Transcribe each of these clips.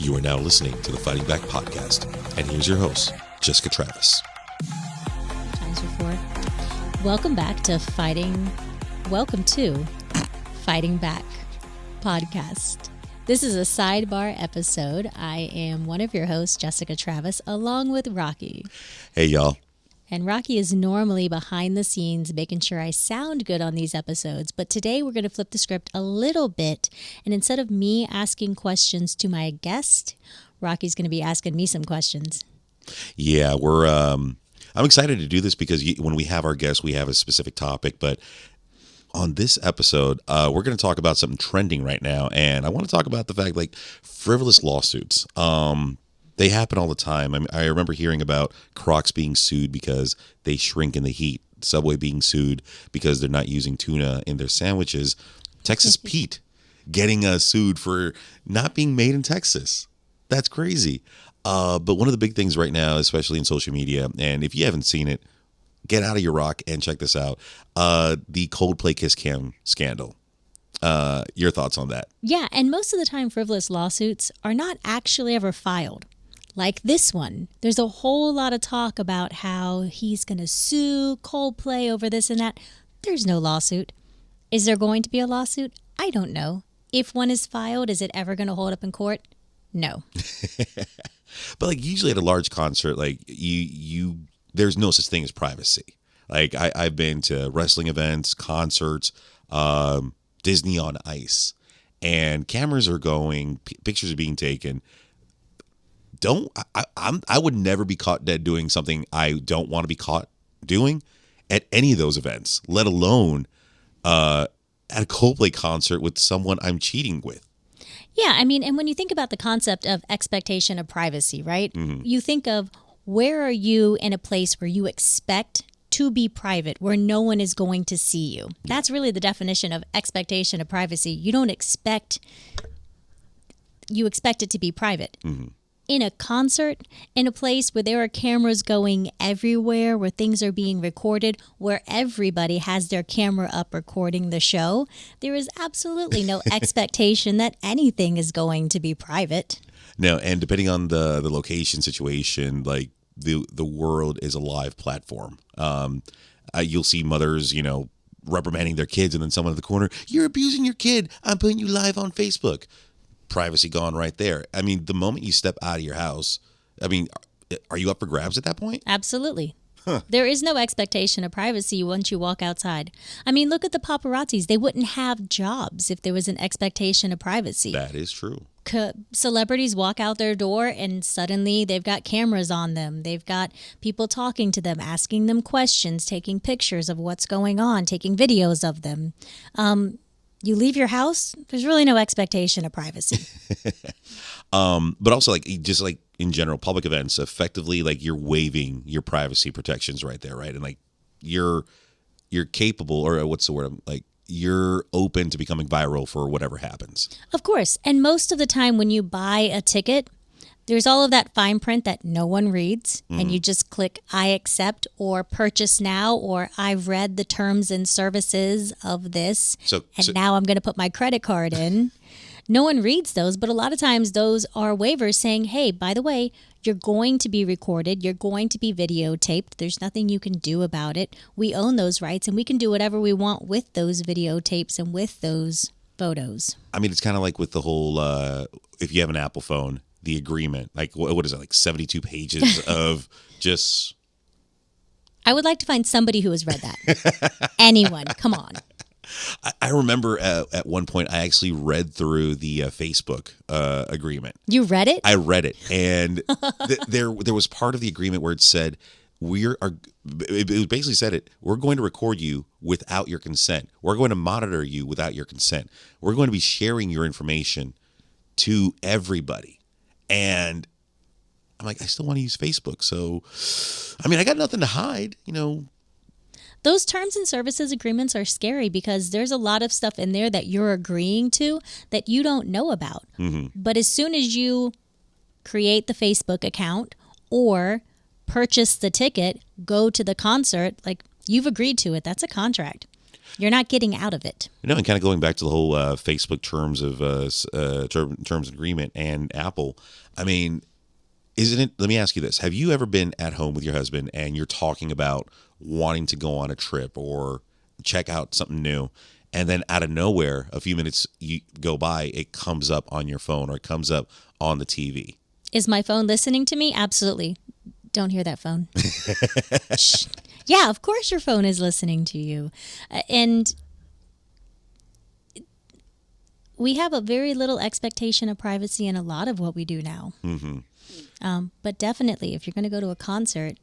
You are now listening to the Fighting Back podcast, and here's your host, Jessica Travis. Times before. Welcome to Fighting Back podcast. This is a sidebar episode. I am one of your hosts, Jessica Travis, along with Rocky. Hey, y'all. And Rocky is normally behind the scenes making sure I sound good on these episodes. But today we're going to flip the script a little bit. And instead of me asking questions to my guest, Rocky's going to be asking me some questions. Yeah, I'm excited to do this because when we have our guests, we have a specific topic. But on this episode, we're going to talk about something trending right now. And I want to talk about the fact, like, frivolous lawsuits. They happen all the time. I remember hearing about Crocs being sued because they shrink in the heat. Subway being sued because they're not using tuna in their sandwiches. Texas Pete getting sued for not being made in Texas. That's crazy. But one of the big things right now, especially in social media, and if you haven't seen it, get out of your rock and check this out. The Coldplay Kiss Cam scandal. Your thoughts on that? Yeah, and most of the time frivolous lawsuits are not actually ever filed. Like this one, there's a whole lot of talk about how he's going to sue Coldplay over this and that. There's no lawsuit. Is there going to be a lawsuit? I don't know. If one is filed, is it ever going to hold up in court? No. But like usually at a large concert, like there's no such thing as privacy. Like I've been to wrestling events, concerts, Disney on Ice, and cameras are going, pictures are being taken. I would never be caught dead doing something I don't want to be caught doing at any of those events, let alone at a Coldplay concert with someone I'm cheating with. Yeah, I mean, and when you think about the concept of expectation of privacy, right? Mm-hmm. You think of where are you in a place where you expect to be private, where no one is going to see you. That's really the definition of expectation of privacy. You expect it to be private. Mm-hmm. In a concert, in a place where there are cameras going everywhere, where things are being recorded, where everybody has their camera up recording the show, there is absolutely no expectation that anything is going to be private. No, and depending on the location situation, like the world is a live platform. You'll see mothers, reprimanding their kids, and then someone in the corner, "You're abusing your kid. I'm putting you live on Facebook." Privacy gone right there. I mean, the moment you step out of your house, are you up for grabs at that point? Absolutely. Huh. There is no expectation of privacy once you walk outside. I mean, look at the paparazzis. They wouldn't have jobs if there was an expectation of privacy. That is true. Celebrities walk out their door and suddenly they've got cameras on them. They've got people talking to them, asking them questions, taking pictures of what's going on, taking videos of them. You leave your house, there's really no expectation of privacy. But also, just in general, public events, effectively, like, you're waiving your privacy protections right there, right? And like you're capable, or what's the word? Like, you're open to becoming viral for whatever happens. Of course. And most of the time when you buy a ticket, there's all of that fine print that no one reads, and you just click I accept or purchase now, or I've read the terms and services of this, now I'm going to put my credit card in. No one reads those, but a lot of times those are waivers saying, hey, by the way, you're going to be recorded, you're going to be videotaped, there's nothing you can do about it. We own those rights, and we can do whatever we want with those videotapes and with those photos. I mean, it's kind of like with the whole, if you have an Apple phone, the agreement, like, what is it, like 72 pages of just... I would like to find somebody who has read that. Anyone, come on. I remember at one point I actually read through the Facebook agreement. You read it? I read it, and there was part of the agreement where it said it basically said it. We're going to record you without your consent. We're going to monitor you without your consent. We're going to be sharing your information to everybody. And I'm like, I still want to use Facebook. So, I mean, I got nothing to hide, Those terms and services agreements are scary because there's a lot of stuff in there that you're agreeing to that you don't know about. Mm-hmm. But as soon as you create the Facebook account or purchase the ticket, go to the concert, like, you've agreed to it. That's a contract. You're not getting out of it. You know, and kind of going back to the whole Facebook terms of agreement and Apple. I mean, isn't it? Let me ask you this: have you ever been at home with your husband and you're talking about wanting to go on a trip or check out something new, and then out of nowhere, a few minutes you go by, it comes up on your phone or it comes up on the TV? Is my phone listening to me? Absolutely. Don't hear that phone. Shh. Yeah, of course your phone is listening to you. And we have a very little expectation of privacy in a lot of what we do now. Mm-hmm. But definitely, if you're going to go to a concert,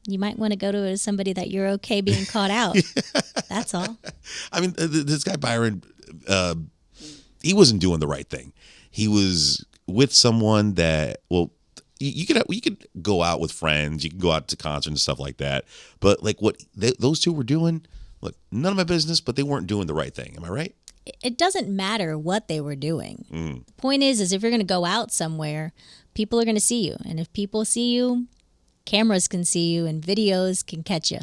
you might want to go to somebody that you're okay being caught out. That's all. I mean, this guy Byron, he wasn't doing the right thing. He was with someone that, well, you could go out with friends, you can go out to concerts and stuff like that. But like what those two were doing, look, none of my business, but they weren't doing the right thing. Am I right? It doesn't matter what they were doing. Mm. The point is if you're going to go out somewhere, people are going to see you. And if people see you, cameras can see you and videos can catch you.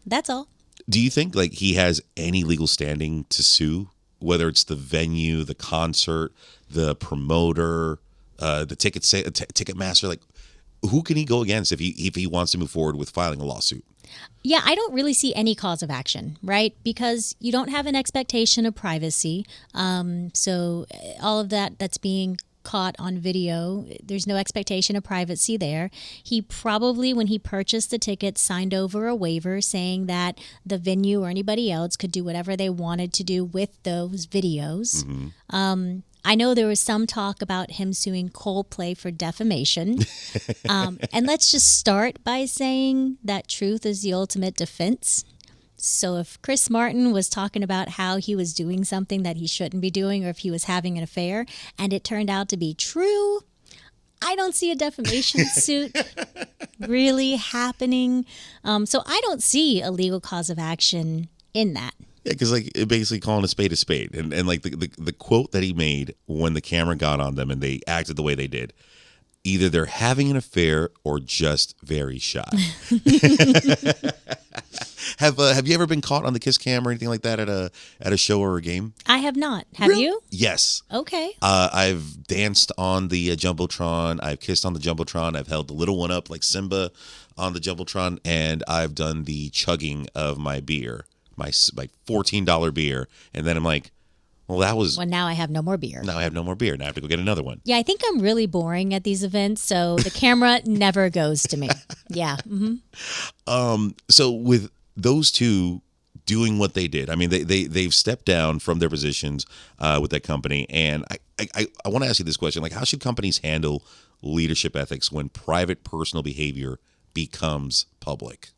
That's all. Do you think like he has any legal standing to sue, whether it's the venue, the concert, the promoter, the ticket master? Like, who can he go against if he wants to move forward with filing a lawsuit? Yeah, I don't really see any cause of action, right? Because you don't have an expectation of privacy. So all of that's being caught on video, there's no expectation of privacy there. He probably, when he purchased the ticket, signed over a waiver saying that the venue or anybody else could do whatever they wanted to do with those videos. Mm-hmm. I know there was some talk about him suing Coldplay for defamation. And let's just start by saying that truth is the ultimate defense. So if Chris Martin was talking about how he was doing something that he shouldn't be doing, or if he was having an affair, and it turned out to be true, I don't see a defamation suit really happening. So I don't see a legal cause of action in that. Yeah, because like basically calling a spade, and like the quote that he made when the camera got on them and they acted the way they did, either they're having an affair or just very shy. Have you ever been caught on the kiss cam or anything like that at a show or a game? I have not. Have Really? you? Yes. Okay. I've danced on the Jumbotron. I've kissed on the Jumbotron. I've held the little one up like Simba on the Jumbotron, and I've done the chugging of my beer, my $14 beer, and then I'm like, well, that was. Well, now I have no more beer. Now I have no more beer. Now I have to go get another one. Yeah, I think I'm really boring at these events, so the camera never goes to me. Yeah. Mm-hmm. So with those two doing what they did, I mean, they've stepped down from their positions with that company, and I want to ask you this question: like, how should companies handle leadership ethics when private personal behavior becomes public?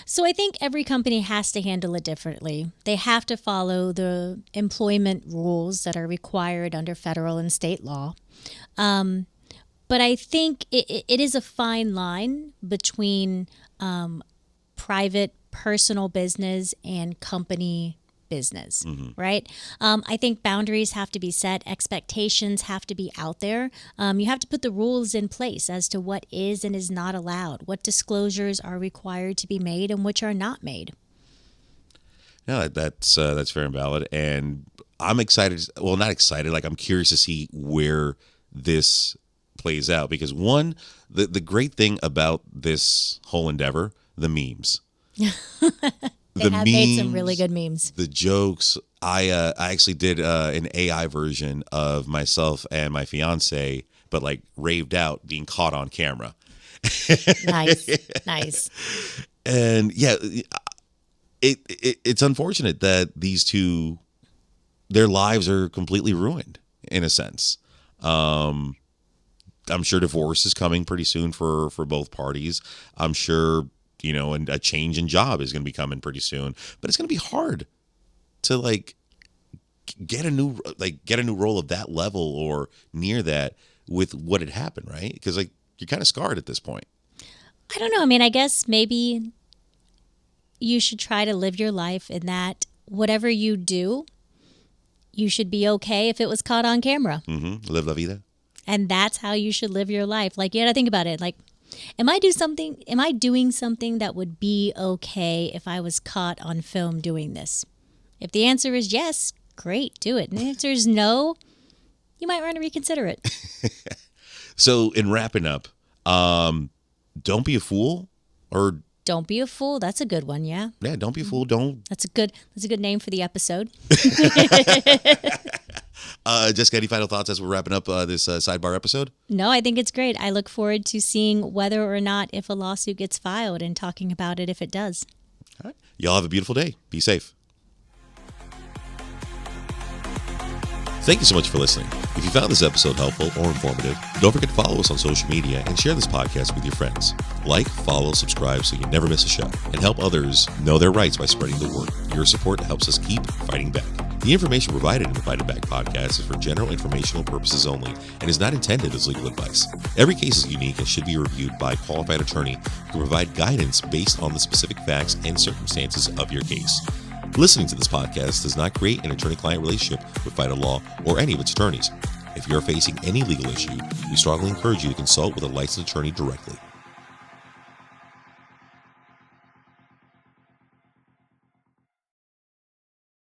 So I think every company has to handle it differently. They have to follow the employment rules that are required under federal and state law. But I think it is a fine line between private personal business and company business, right? I think boundaries have to be set. Expectations have to be out there. You have to put the rules in place as to what is and is not allowed, what disclosures are required to be made and which are not made. No, that's fair and valid. And I'm excited. Well, not excited. Like, I'm curious to see where this plays out, because one, the great thing about this whole endeavor, the memes. They have made some really good memes. The jokes. I actually did an AI version of myself and my fiance, but like raved out being caught on camera. Nice. And yeah, it's unfortunate that these two, their lives are completely ruined in a sense. I'm sure divorce is coming pretty soon for both parties. I'm sure, and a change in job is going to be coming pretty soon, but it's going to be hard to like get a new role of that level or near that with what had happened, right? Because like you're kind of scarred at this point. I don't know. I mean, I guess maybe you should try to live your life in that whatever you do, you should be okay if it was caught on camera. Mm-hmm. Live la vida. And that's how you should live your life. Like, you got to think about it. Like, Am I doing something that would be okay if I was caught on film doing this? If the answer is yes, great, do it. And the answer is no, you might want to reconsider it. So in wrapping up, don't be a fool, or don't be a fool. That's a good one, yeah. Yeah, don't be a fool. Don't. That's a good name for the episode. Jessica, any final thoughts as we're wrapping up this sidebar episode? No, I think it's great. I look forward to seeing whether or not if a lawsuit gets filed and talking about it if it does. All right. Y'all have a beautiful day. Be safe. Thank you so much for listening. If you found this episode helpful or informative, don't forget to follow us on social media and share this podcast with your friends. Like, follow, subscribe so you never miss a show, and help others know their rights by spreading the word. Your support helps us keep fighting back. The information provided in the Fighting Back podcast is for general informational purposes only and is not intended as legal advice. Every case is unique and should be reviewed by a qualified attorney who can provide guidance based on the specific facts and circumstances of your case. Listening to this podcast does not create an attorney-client relationship with Fighter Law or any of its attorneys. If you're facing any legal issue, we strongly encourage you to consult with a licensed attorney directly.